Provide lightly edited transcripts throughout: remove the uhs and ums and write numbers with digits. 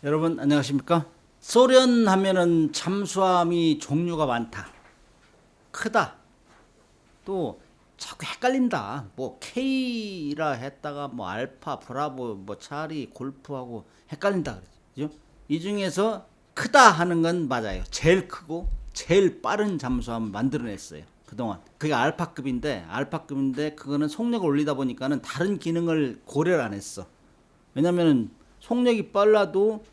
여러분 안녕하십니까? 소련 하면은 잠수함이 종류가 많다. 크다. 또 자꾸 헷갈린다. 뭐 K라 했다가 뭐 알파, 브라보, 뭐 차리, 골프하고 헷갈린다 그러죠. 이 중에서 크다 하는 건 맞아요. 제일 크고 제일 빠른 잠수함 만들어냈어요. 그동안. 그게 알파급인데 그거는 속력을 올리다 보니까는 다른 기능을 고려를 안 했어. 왜냐면은 속력이 빨라도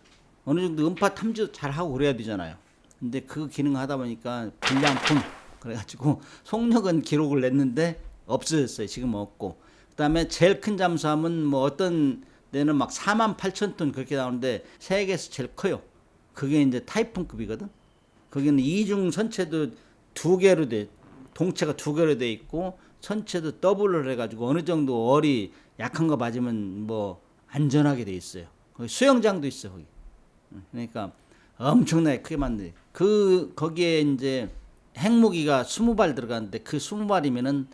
어느 정도 음파 탐지도 잘 하고 그래야 되잖아요. 근데 그 기능 하다 보니까 불량품 그래가지고 속력은 기록을 냈는데 없어졌어요. 지금 없고. 그다음에 제일 큰 잠수함은 뭐 어떤 데는 막 4만 8천 톤 그렇게 나오는데 세계에서 제일 커요. 그게 이제 타이푼급이거든. 거기는 이중 선체도 두 개로 돼, 동체가 두 개로 돼 있고 선체도 더블로 해가지고 어느 정도 얼이 약한 거 맞으면 뭐 안전하게 돼 있어요. 거기 수영장도 있어 거기. 그러니까 엄청나게 크게 만들. 거기에 이제 핵무기가 20발 들어가는데 그 20발이면은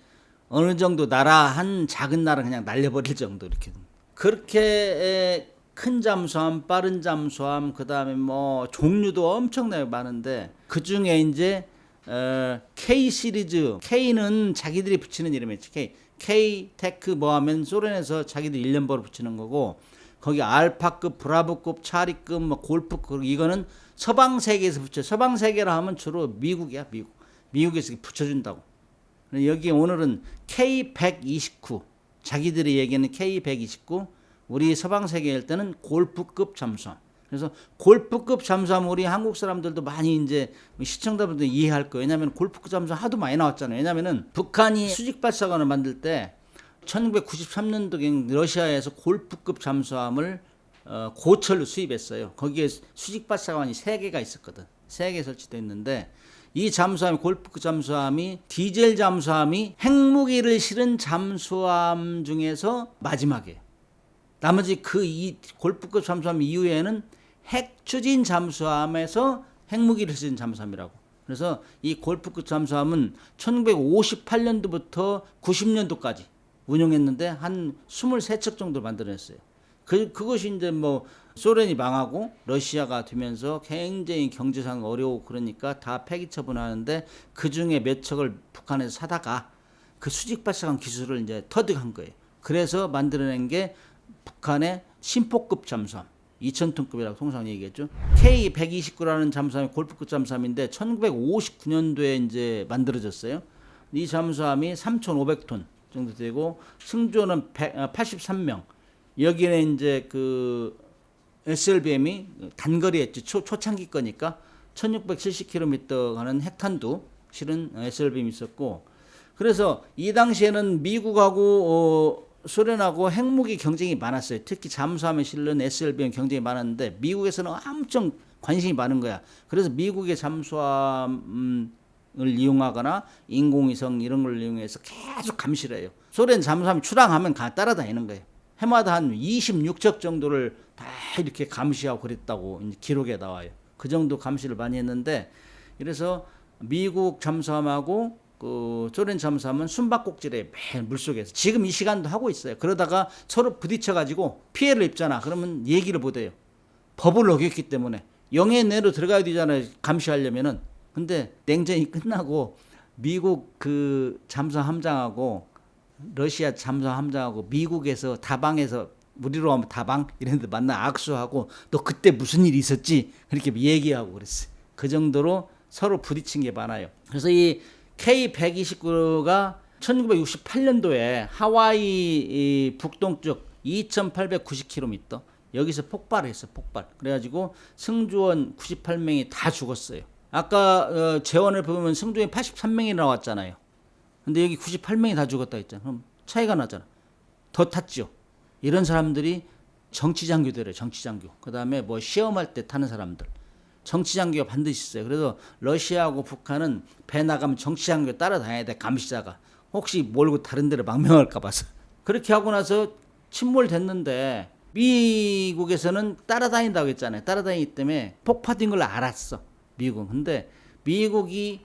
어느 정도 나라 한 작은 나라 그냥 날려버릴 정도 이렇게. 그렇게 큰 잠수함, 빠른 잠수함, 그다음에 뭐 종류도 엄청나게 많은데 그 중에 이제 K 시리즈, K는 자기들이 붙이는 이름이에요. K 테크 뭐 하면 소련에서 자기들 1년번호 붙이는 거고 거기 알파급, 브라보급, 차리급, 뭐 골프급 이거는 서방 세계에서 붙여. 서방 세계라 하면 주로 미국이야, 미국. 미국에서 붙여준다고. 여기 오늘은 K129. 자기들이 얘기하는 K129. 우리 서방 세계일 때는 골프급 잠수함. 그래서 골프급 잠수함 우리 한국 사람들도 많이 이제 시청자분들 이해할 거예요. 왜냐하면 골프급 잠수함 하도 많이 나왔잖아요. 왜냐하면 북한이 수직 발사관을 만들 때 1993년도에 러시아에서 골프급 잠수함을 고철로 수입했어요. 거기에 수직 발사관이 3개가 있었거든. 3개 설치되어 있는데 이 잠수함이 골프급 잠수함이 디젤 잠수함이 핵무기를 실은 잠수함 중에서 마지막이에요. 나머지 이 골프급 잠수함 이후에는 핵 추진 잠수함에서 핵무기를 실은 잠수함이라고. 그래서 이 골프급 잠수함은 1958년도부터 90년도까지 운용했는데 한 23척 정도 만들어냈어요. 그것이 이제 뭐 소련이 망하고 러시아가 되면서 굉장히 경제상 어려워 그러니까 다 폐기 처분하는데 그 중에 몇 척을 북한에서 사다가 그 수직 발사관 기술을 이제 터득한 거예요. 그래서 만들어낸 게 북한의 심포급 잠수함 2000톤급이라고 통상 얘기했죠. K129라는 잠수함이 골프급 잠수함인데 1959년도에 이제 만들어졌어요. 이 잠수함이 3,500톤 정도 되고 승조는 83명. 여기는 이제 그 SLBM이 단거리 했지 초창기 거니까 1670km 가는 핵탄두 실은 SLBM이 있었고 그래서 이 당시에는 미국하고 소련하고 핵무기 경쟁이 많았어요. 특히 잠수함에 실는 SLBM 경쟁이 많았는데 미국에서는 엄청 관심이 많은 거야. 그래서 미국의 잠수함 을 이용하거나 인공위성 이런 걸 이용해서 계속 감시를 해요. 소련 잠수함이 출항하면 따라다니는 거예요. 해마다 한 26척 정도를 다 이렇게 감시하고 그랬다고 기록에 나와요. 그 정도 감시를 많이 했는데 이래서 미국 잠수함하고 그 소련 잠수함은 숨바꼭질에 매일 물속에서 지금 이 시간도 하고 있어요. 그러다가 서로 부딪혀가지고 피해를 입잖아. 그러면 얘기를 못해요. 법을 어겼기 때문에 영해 내로 들어가야 되잖아요. 감시하려면은. 근데 냉전이 끝나고 미국 그 잠수함 함장하고 러시아 잠수함 함장하고 미국에서 다방에서 우리로 하면 다방 이런 데 만나 악수하고 너 그때 무슨 일이 있었지? 그렇게 얘기하고 그랬어요. 그 정도로 서로 부딪힌 게 많아요. 그래서 이 K129가 1968년도에 하와이 북동쪽 2890km 여기서 폭발했어. 폭발. 그래가지고 승조원 98명이 다 죽었어요. 아까 재원을 보면 승조원이 83명이 나왔잖아요. 근데 여기 98명이 다 죽었다 했잖아. 그럼 차이가 나잖아. 더 탔죠. 이런 사람들이 정치장교들이에요. 정치장교. 그 다음에 뭐 시험할 때 타는 사람들. 정치장교가 반드시 있어요. 그래서 러시아하고 북한은 배 나가면 정치장교 따라다녀야 돼. 감시자가. 혹시 몰고 다른 데로 망명할까 봐서. 그렇게 하고 나서 침몰됐는데 미국에서는 따라다닌다고 했잖아요. 따라다니기 때문에 폭파된 걸 알았어. 미국. 근데 미국이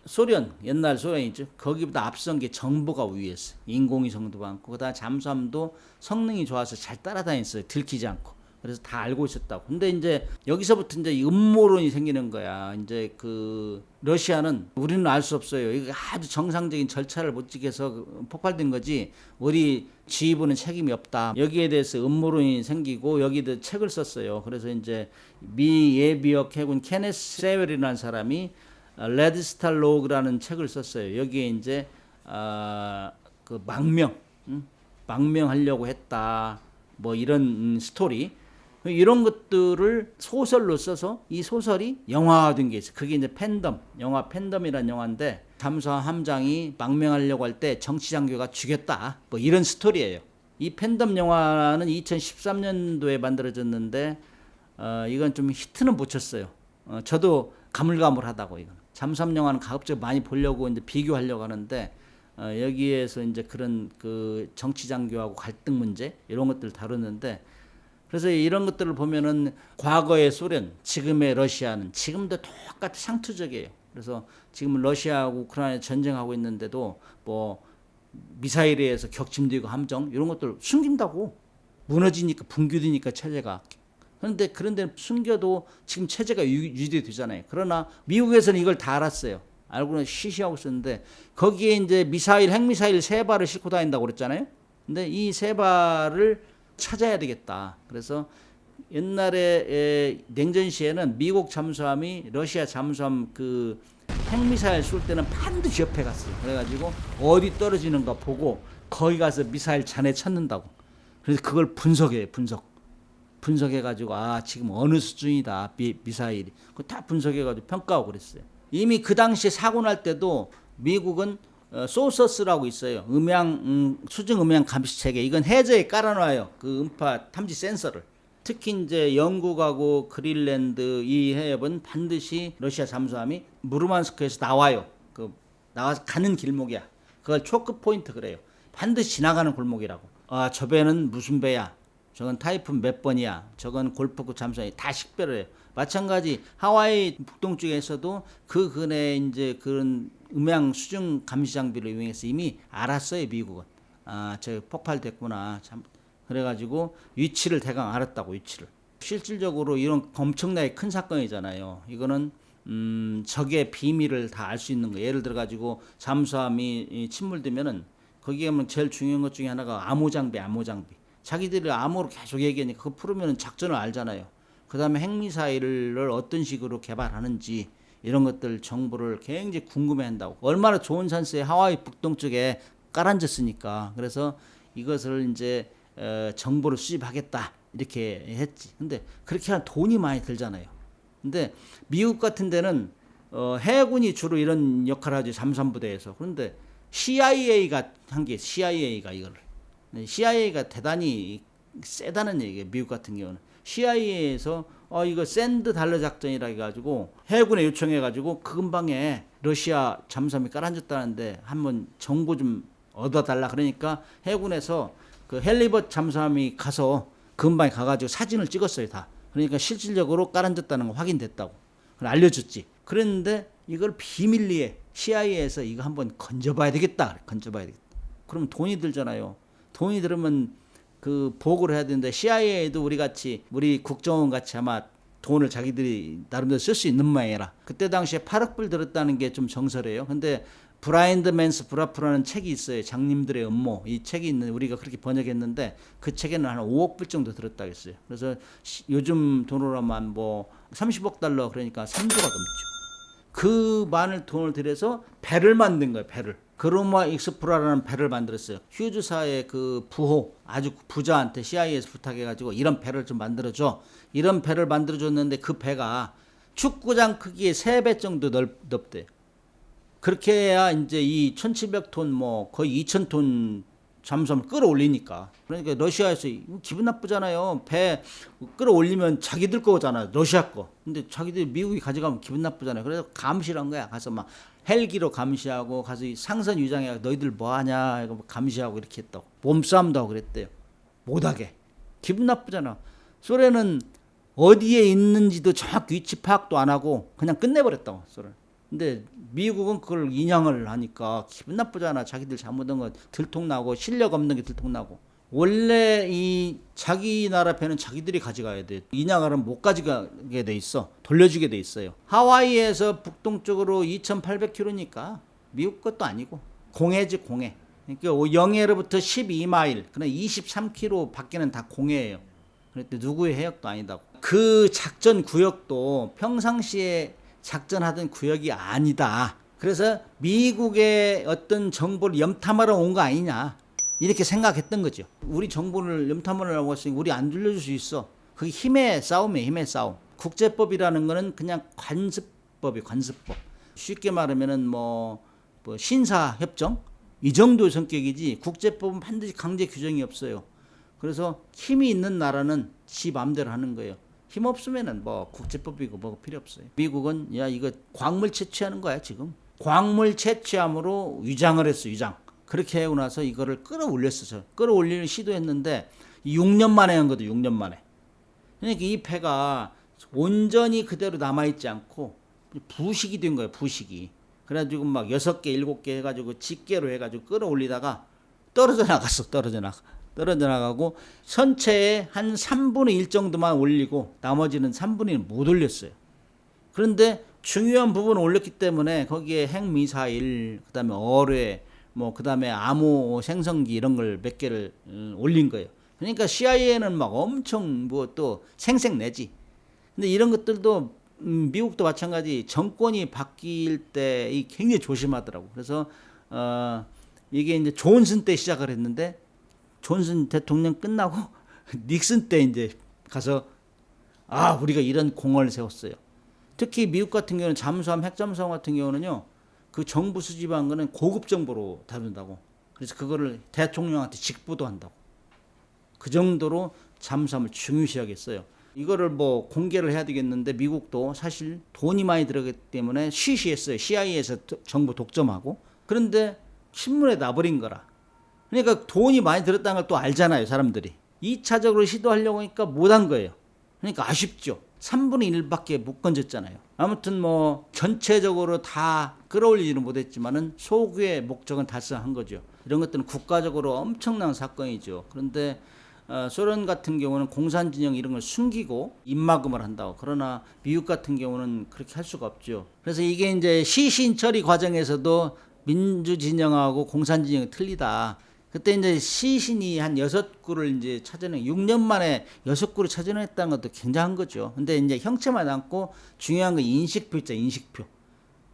옛날 소련이죠. 거기보다 앞선 게 정보가 우위였어요. 인공위성도 많고, 그다음 잠수함도 성능이 좋아서 잘 따라다녔어요. 들키지 않고. 그래서 다 알고 있었다고. 근데 이제 여기서부터 이제 음모론이 생기는 거야. 이제 그 러시아는 우리는 알 수 없어요. 이거 아주 정상적인 절차를 못 지켜서 폭발된 거지. 우리 지휘부는 책임이 없다. 여기에 대해서 음모론이 생기고 여기도 책을 썼어요. 그래서 이제 미 예비역 해군 케네스 세웰이라는 사람이 레드스타 로그라는 책을 썼어요. 여기에 이제 그 망명하려고 했다. 뭐 이런 스토리. 이런 것들을 소설로 써서 이 소설이 영화화된 게 있어요. 그게 이제 팬덤, 영화 팬덤이라는 영화인데 잠수함 함장이 망명하려고 할 때 정치장교가 죽였다. 뭐 이런 스토리예요. 이 팬덤 영화는 2013년도에 만들어졌는데 이건 좀 히트는 못 쳤어요. 저도 가물가물하다고 이건. 잠수함 영화는 가급적 많이 보려고 이제 비교하려고 하는데 여기에서 이제 그런 그 정치장교하고 갈등 문제 이런 것들 다루는데 그래서 이런 것들을 보면은 과거의 소련, 지금의 러시아는 지금도 똑같이 상투적이에요. 그래서 지금 러시아하고 우크라이나 전쟁하고 있는데도 뭐 미사일에 의해서 격침되고 함정 이런 것들 숨긴다고. 무너지니까 붕괴되니까 체제가. 그런데 그런데 숨겨도 지금 체제가 유지되잖아요. 그러나 미국에서는 이걸 다 알았어요. 알고는 시시하고 있었는데 거기에 이제 핵미사일 3발을 싣고 다닌다고 그랬잖아요. 근데 이 3발을 찾아야 되겠다. 그래서 옛날에 냉전 시에는 미국 잠수함이 러시아 잠수함 그 핵미사일 쏠 때는 반드시 옆에 갔어요. 그래가지고 어디 떨어지는가 보고 거기 가서 미사일 잔해 찾는다고. 그래서 그걸 분석해요. 분석해가지고 지금 어느 수준이다 미사일이. 그거 다 분석해가지고 평가하고 그랬어요. 이미 그 당시에 사고 날 때도 미국은 소서스라고 있어요. 수중 음향 감시 체계. 이건 해저에 깔아놔요. 그 음파 탐지 센서를. 특히 이제 영국하고 그린랜드 이 해협은 반드시 러시아 잠수함이 무르만스크에서 나와요. 나와서 가는 길목이야. 그걸 초크 포인트 그래요. 반드시 지나가는 골목이라고. 저 배는 무슨 배야? 저건 타이푼 몇 번이야? 저건 골프급 잠수함이 다 식별을 해요. 마찬가지 하와이 북동쪽에서도 그 근해 이제 그런 음향 수중 감시 장비를 이용해서 이미 알았어요. 미국은. 저 폭발됐구나. 참. 그래가지고 위치를 대강 알았다고. 위치를. 실질적으로 이런 엄청나게 큰 사건이잖아요. 이거는 적의 비밀을 다 알 수 있는 거예요. 예를 들어 가지고 잠수함이 침몰되면은 거기에 보면 제일 중요한 것 중에 하나가 암호 장비. 자기들이 암호로 계속 얘기하니까 그거 풀으면 작전을 알잖아요. 그 다음에 핵미사일을 어떤 식으로 개발하는지 이런 것들 정보를 굉장히 궁금해한다고. 얼마나 좋은 산세에 하와이 북동쪽에 깔아앉았으니까. 그래서 이것을 이제 정보를 수집하겠다 이렇게 했지. 근데 그렇게 하면 돈이 많이 들잖아요. 근데 미국 같은 데는 해군이 주로 이런 역할을 하죠. 잠수함부대에서. 그런데 CIA가 한 게 CIA가 이거를. CIA가 대단히 세다는 얘기예요. 미국 같은 경우는. CIA에서 이거 샌드 달러 작전이라 해가지고 해군에 요청해가지고 근방에 러시아 잠수함이 깔아앉았다는데 한번 정보 좀 얻어달라. 그러니까 해군에서 그 헬리벗 잠수함이 가서 근방에 가가지고 사진을 찍었어요. 다. 그러니까 실질적으로 깔아앉았다는 거 확인됐다고. 그걸 알려줬지. 그랬는데 이걸 비밀리에 CIA에서 이거 한번 건져봐야 되겠다. 그러면 돈이 들잖아요. 돈이 들으면 그 보고를 해야 되는데 CIA도 우리 국정원 같이 아마 돈을 자기들이 나름대로 쓸 수 있는 모양이라. 그때 당시에 8억 불 들었다는 게 좀 정설이에요. 근데 브라인드 맨스 브라프라는 책이 있어요. 장님들의 음모. 이 책이 있는 우리가 그렇게 번역했는데 그 책에는 한 5억 불 정도 들었다고 했어요. 그래서 요즘 돈으로만 뭐 30억 달러 그러니까 3조가 넘죠. 그 많은 돈을 들여서 배를 만든 거예요. 배를. 그로마 익스프라라는 배를 만들었어요. 휴즈사의 그 부호 아주 부자한테 CIA에서 부탁해가지고 이런 배를 좀 만들어줘. 이런 배를 만들어줬는데 그 배가 축구장 크기의 3배 정도 넓대요. 그렇게 해야 이제 이 1700톤 뭐 거의 2000톤 잠수함을 끌어올리니까. 그러니까 러시아에서 기분 나쁘잖아요. 배 끌어올리면 자기들 거잖아. 러시아 거. 근데 자기들 미국이 가져가면 기분 나쁘잖아요. 그래서 감시를 한 거야. 가서 막 헬기로 감시하고 가서 상선 위장해 너희들 뭐하냐 이거 감시하고 이렇게 했다고. 몸싸움도 하고 그랬대요. 못하게. 기분 나쁘잖아. 소련은 어디에 있는지도 정확히 위치 파악도 안 하고 그냥 끝내버렸다고. 소련. 근데 미국은 그걸 인양을 하니까 기분 나쁘잖아. 자기들 잘못한 거 들통나고 실력 없는 게 들통나고. 원래 이 자기 나라 배는 자기들이 가져가야 돼. 인양하면 못 가져가게 돼 있어. 돌려주게 돼 있어요. 하와이에서 북동쪽으로 2,800km니까 미국 것도 아니고 공해지 공해. 그러니까 영해로부터 12마일, 그러나 23km 밖에는 다 공해예요. 그런데 누구의 해역도 아니다고. 그 작전 구역도 평상시에 작전하던 구역이 아니다. 그래서 미국의 어떤 정보를 염탐하러 온 거 아니냐. 이렇게 생각했던 거죠. 우리 정보를 염탐하려고 했으니 우리 안 들려줄 수 있어. 그게 힘의 싸움이에요. 힘의 싸움. 국제법이라는 거는 그냥 관습법이에요. 관습법. 쉽게 말하면은 뭐 신사협정 이 정도의 성격이지 국제법은 반드시 강제 규정이 없어요. 그래서 힘이 있는 나라는 지 마음대로 하는 거예요. 힘 없으면은 뭐 국제법이고 뭐가 필요 없어요. 미국은 야 이거 광물 채취하는 거야 지금. 광물 채취함으로 위장을 했어. 위장. 그렇게 하고 나서 이거를 끌어올렸어요. 끌어올리는 시도했는데 6년 만에 한 거죠. 6년 만에. 그러니까 이 패가 온전히 그대로 남아있지 않고 부식이 된 거예요. 부식이. 그래가지고 막 6개, 7개 해가지고 집게로 해가지고 끌어올리다가 떨어져 나가고 전체의 한 3분의 1 정도만 올리고 나머지는 3분의 1 못 올렸어요. 그런데 중요한 부분을 올렸기 때문에 거기에 핵미사일, 그 다음에 어뢰, 그 다음에 암호 생성기 이런 걸 몇 개를 올린 거예요. 그러니까 CIA는 막 엄청 또 생색내지. 근데 이런 것들도 미국도 마찬가지 정권이 바뀔 때 굉장히 조심하더라고. 그래서 이게 이제 존슨 때 시작을 했는데 존슨 대통령 끝나고 닉슨 때 이제 가서 우리가 이런 공을 세웠어요. 특히 미국 같은 경우는 잠수함, 핵잠수함 같은 경우는요. 그 정부 수집한 거는 고급 정보로 다룬다고. 그래서 그거를 대통령한테 직보도 한다고. 그 정도로 잠수함을 중요시하겠어요. 이거를 뭐 공개를 해야 되겠는데 미국도 사실 돈이 많이 들어가기 때문에 쉬쉬했어요. CIA에서 정보 독점하고. 그런데 신문에 나버린 거라. 그러니까 돈이 많이 들었다는 걸 또 알잖아요. 사람들이. 2차적으로 시도하려고 하니까 못한 거예요. 그러니까 아쉽죠. 3분의 1밖에 못 건졌잖아요. 아무튼 뭐 전체적으로 다 끌어올리지는 못했지만은 소규의 목적은 달성한 거죠. 이런 것들은 국가적으로 엄청난 사건이죠. 그런데 소련 같은 경우는 공산 진영 이런 걸 숨기고 입막음을 한다고. 그러나 미국 같은 경우는 그렇게 할 수가 없죠. 그래서 이게 이제 시신 처리 과정에서도 민주 진영하고 공산 진영이 틀리다. 그때 이제 시신이 한 6구를 이제 찾아내, 6년 만에 6구를 찾아냈다는 것도 굉장한 거죠. 근데 이제 형체만 남고 중요한 건 인식표 있죠, 인식표.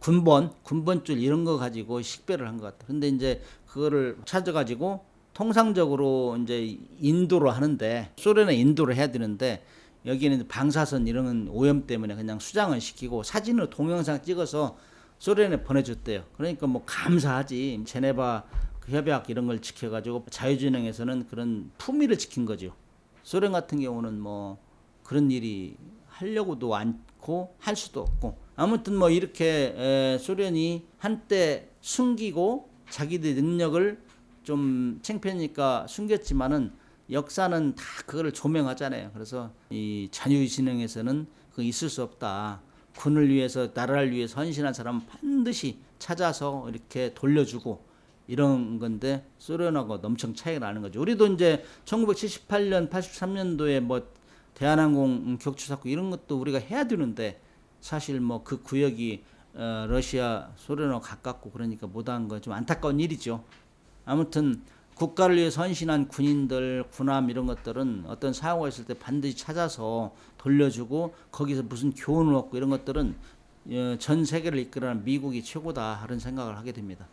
군번줄 이런 거 가지고 식별을 한 것 같아요. 근데 이제 그거를 찾아가지고 통상적으로 이제 인도로 하는데, 소련에 인도를 해야 되는데, 여기는 방사선 이런 오염 때문에 그냥 수장을 시키고 사진으로 동영상 찍어서 소련에 보내줬대요. 그러니까 뭐 감사하지. 제네바 협약 이런 걸 지켜가지고 자유진영에서는 그런 품위를 지킨 거죠. 소련 같은 경우는 뭐 그런 일이 하려고도 않고 할 수도 없고. 아무튼 뭐 이렇게 소련이 한때 숨기고 자기들 능력을 좀 창피하니까 숨겼지만은 역사는 다 그거를 조명하잖아요. 그래서 이 자유진영에서는 그거 있을 수 없다. 군을 위해서, 나라를 위해서 헌신한 사람은 반드시 찾아서 이렇게 돌려주고 이런 건데 소련하고 엄청 차이가 나는 거죠. 우리도 이제 1978년, 83년도에 뭐 대한항공 격추 사건 이런 것도 우리가 해야 되는데 사실 뭐 그 구역이 러시아, 소련하고 가깝고 그러니까 못한 거 좀 안타까운 일이죠. 아무튼 국가를 위해 헌신한 군인들, 군함 이런 것들은 어떤 사고가 있을 때 반드시 찾아서 돌려주고 거기서 무슨 교훈을 얻고 이런 것들은 전 세계를 이끌어가는 미국이 최고다 하는 생각을 하게 됩니다.